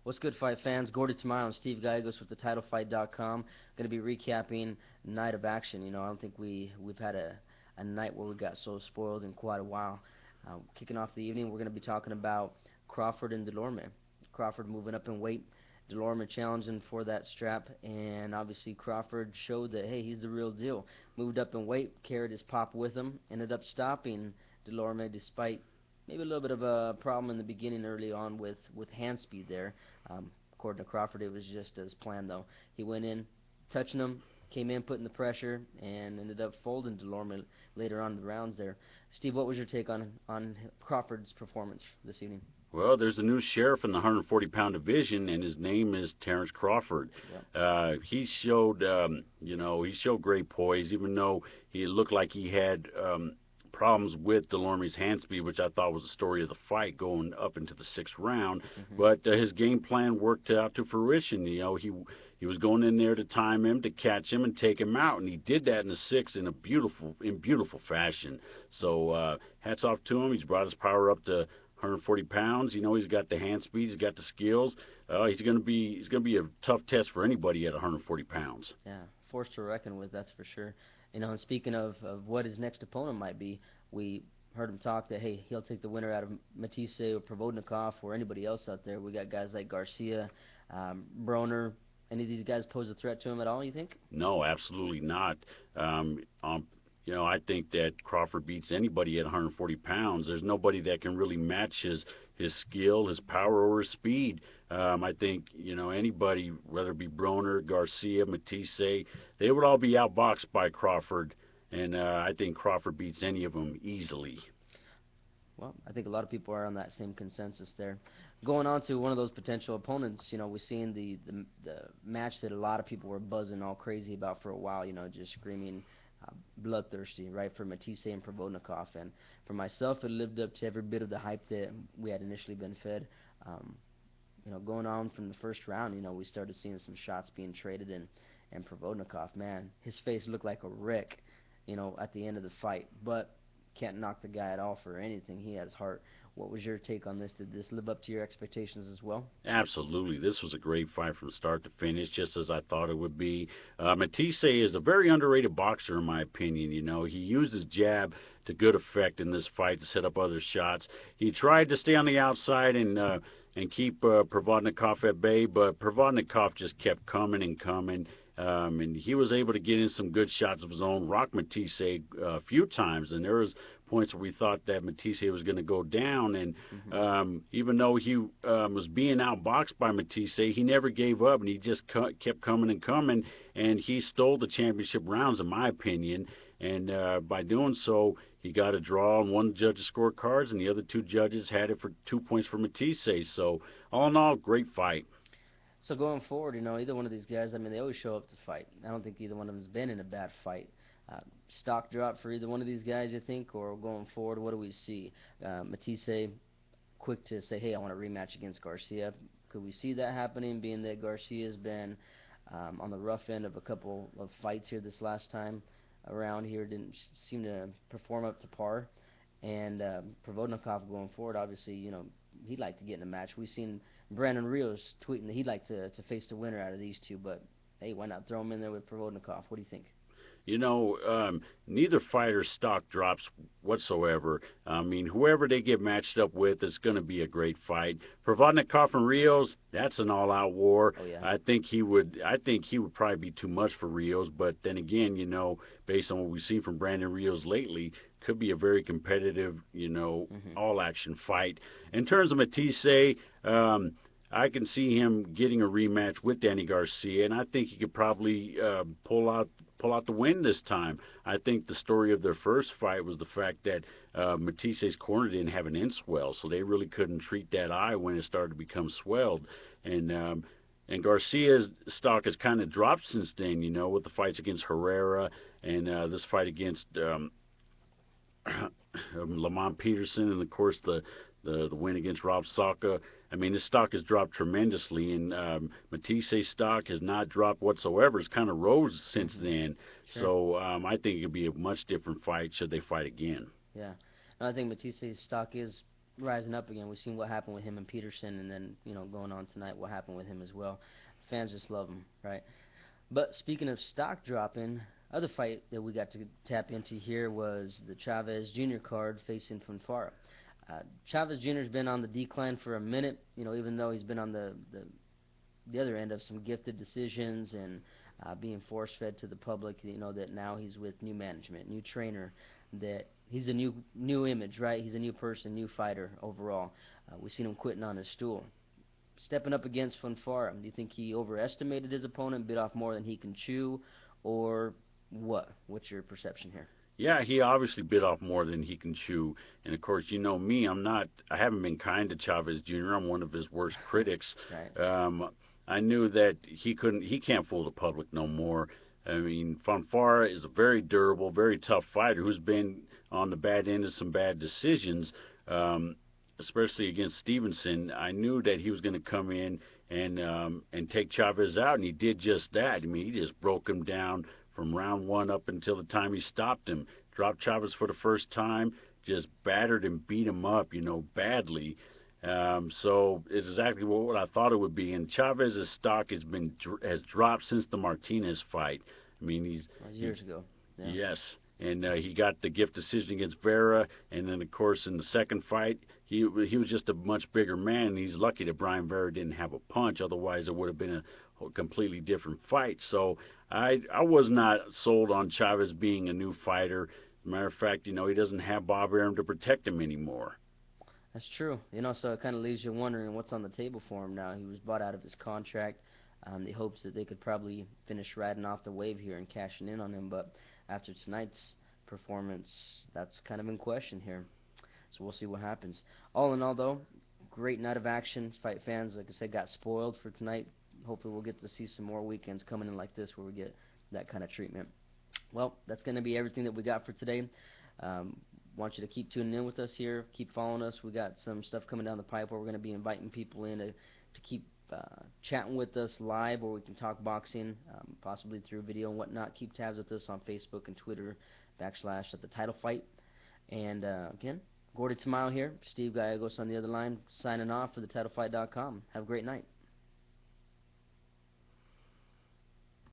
What's good, fight fans? Gordie Tamayo and Steve Gallegos with TheTitleFight.com. Going to be recapping night of action. I don't think we've had a night where we got so spoiled in quite a while. Kicking off the evening, we're going to be talking about Crawford and Dulorme. Crawford moving up in weight, Dulorme challenging for that strap, and obviously Crawford showed that, hey, he's the real deal. Moved up in weight, carried his pop with him, ended up stopping Dulorme despite maybe a little bit of a problem in the beginning early on with hand speed there. According to Crawford, it was just as planned, though. He went in, touching him, came in, putting the pressure, and ended up folding Dulorme later on in the rounds there. Steve, what was your take on Crawford's performance this evening? Well, there's a new sheriff in the 140-pound division, and his name is Terence Crawford. Yep. He showed, he showed great poise, even though he looked like he had problems with Dulorme's hand speed, which I thought was the story of the fight going up into the sixth round. But his game plan worked out to fruition. He was going in there to time him, to catch him, and take him out, and he did that in the sixth in beautiful fashion. So hats off to him. He's brought his power up to 140 pounds. He's got the hand speed, he's got the skills. He's going to be a tough test for anybody at 140 pounds. Yeah, force to reckon with, that's for sure. And speaking of what his next opponent might be, we heard him talk that, hey, he'll take the winner out of Matthysse or Provodnikov or anybody else out there. We got guys like Garcia, Broner. Any of these guys pose a threat to him at all, you think? No, absolutely not. I think that Crawford beats anybody at 140 pounds. There's nobody that can really match his skill, his power, or his speed. I think, anybody, whether it be Broner, Garcia, Matthysse, they would all be outboxed by Crawford, and I think Crawford beats any of them easily. Well, I think a lot of people are on that same consensus there. Going on to one of those potential opponents, we've seen the match that a lot of people were buzzing all crazy about for a while, just screaming bloodthirsty, right, for Matthysse and Provodnikov. And for myself, it lived up to every bit of the hype that we had initially been fed. Going on from the first round, we started seeing some shots being traded, and Provodnikov, man, his face looked like a wreck, at the end of the fight. But can't knock the guy at all for anything. He has heart. What was your take on this? Did this live up to your expectations as well? Absolutely. This was a great fight from start to finish, just as I thought it would be. Matthysse is a very underrated boxer, in my opinion. He used his jab to good effect in this fight to set up other shots. He tried to stay on the outside and keep Provodnikov at bay, but Provodnikov just kept coming and coming. And he was able to get in some good shots of his own, rock Matthysse a few times, and there was points where we thought that Matthysse was going to go down, and even though he was being outboxed by Matthysse, he never gave up, and he just kept coming and coming, and he stole the championship rounds, in my opinion, and by doing so, he got a draw on one judge's scorecards, and the other two judges had it for 2 points for Matthysse. So all in all, great fight. So going forward, either one of these guys, they always show up to fight. I don't think either one of them has been in a bad fight. Stock drop for either one of these guys, you think, or going forward, what do we see? Matthysse quick to say, hey, I want a rematch against Garcia. Could we see that happening, being that Garcia's been on the rough end of a couple of fights here this last time around here, didn't seem to perform up to par. And Provodnikov going forward, obviously, he'd like to get in a match. We've seen Brandon Rios tweeting that he'd like to face the winner out of these two, but hey, why not throw him in there with Provodnikov? What do you think? Neither fighter's stock drops whatsoever. Whoever they get matched up with is going to be a great fight. Provodnikov and Rios, that's an all-out war. Oh, yeah. I think he would probably be too much for Rios, but then again, based on what we've seen from Brandon Rios lately, could be a very competitive, all-action fight. In terms of Matthysse, I can see him getting a rematch with Danny Garcia, and I think he could probably pull out the win this time. I think the story of their first fight was the fact that Matisse's corner didn't have an in-swell, so they really couldn't treat that eye when it started to become swelled. And Garcia's stock has kind of dropped since then, with the fights against Herrera and this fight against Lamont Peterson, and of course the win against Rob Saka. His stock has dropped tremendously, and Matisse's stock has not dropped whatsoever. It's kind of rose since then. Sure. So I think it could be a much different fight should they fight again. Yeah. No, I think Matisse's stock is rising up again. We've seen what happened with him and Peterson, and then, you know, going on tonight, what happened with him as well. Fans just love him, right? But speaking of stock dropping, other fight that we got to tap into here was the Chavez Jr. card facing Fonfara. Chavez Jr. has been on the decline for a minute, you know, even though he's been on the other end of some gifted decisions and being force-fed to the public, you know, that now he's with new management, new trainer, that he's a new image, right? He's a new person, new fighter overall. We've seen him quitting on his stool. Stepping up against Fonfara, do you think he overestimated his opponent, bit off more than he can chew, or what? What's your perception here? Yeah, he obviously bit off more than he can chew. And of course, you know me, I haven't been kind to Chavez Jr. I'm one of his worst critics. Right. I knew that he can't fool the public no more. I mean, Fonfara is a very durable, very tough fighter who's been on the bad end of some bad decisions, especially against Stevenson. I knew that he was going to come in and take Chavez out, and he did just that. I mean, he just broke him down from round one up until the time he stopped him. Dropped Chavez for the first time, just battered and beat him up, you know, badly. So it's exactly what I thought it would be. And Chavez's stock has dropped since the Martinez fight. I mean, years ago. Yeah. Yes, and he got the gift decision against Vera, and then of course in the second fight he was just a much bigger man. And he's lucky that Brian Vera didn't have a punch, otherwise it would have been a completely different fight. So I was not sold on Chavez being a new fighter. As a matter of fact, you know, he doesn't have Bob Arum to protect him anymore. That's true. You know, so it kind of leaves you wondering what's on the table for him now. He was bought out of his contract. The hopes that they could probably finish riding off the wave here and cashing in on him, but after tonight's performance, that's kind of in question here. So we'll see what happens. All in all, though, great night of action. Fight fans, like I said, got spoiled for tonight. Hopefully we'll get to see some more weekends coming in like this where we get that kind of treatment. Well, that's going to be everything that we got for today. Want you to keep tuning in with us here. Keep following us. We got some stuff coming down the pipe where we're going to be inviting people in to keep chatting with us live, where we can talk boxing, possibly through video and whatnot. Keep tabs with us on Facebook and Twitter, /@TheTitleFight. And again, Gordie Tamayo here, Steve Gallegos on the other line, signing off for TheTitleFight.com. Have a great night.